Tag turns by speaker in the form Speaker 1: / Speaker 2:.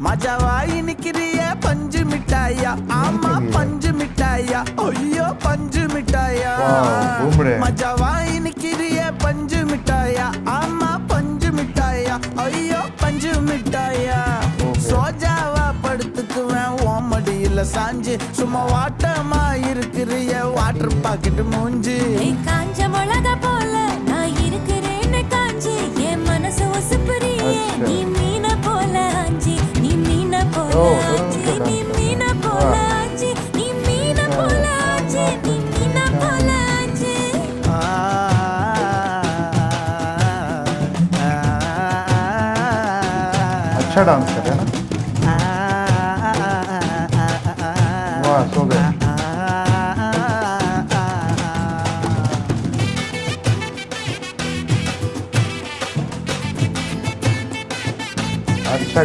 Speaker 1: மஜாவாய் நிக்கிறிய பஞ்சு மிட்டாயா ஆமா பஞ்சு மிட்டாயா ஐயோ பஞ்சு மிட்டாயா மஜாவாய் நிக்கிறிய பஞ்சு மிட்டாயா ஆமா பஞ்சு மிட்டாயா ஐயோ பஞ்சு மிட்டாயா சோஜாவா படுத்துக்குவேன் ஓமடியில சாஞ்சு சும்மா வாட்டமா இருக்கிறிய வாட்டர் பாக்கெட் மூஞ்சி
Speaker 2: காஞ்ச மிளகா போல நான் இருக்கிறேன்னு காஞ்சி என் மனசு ஒசுப்புறியே நீ மீன போல ஆஞ்சி நீ மீன போல ஆஞ்சி நீ மீன போல ஆஞ்சி நீ மீன போல ஆஞ்சி நீ மீன போல ஆஞ்சி
Speaker 3: अच्छा डांस कर रहे हैं ना वाह सो गए अच्छा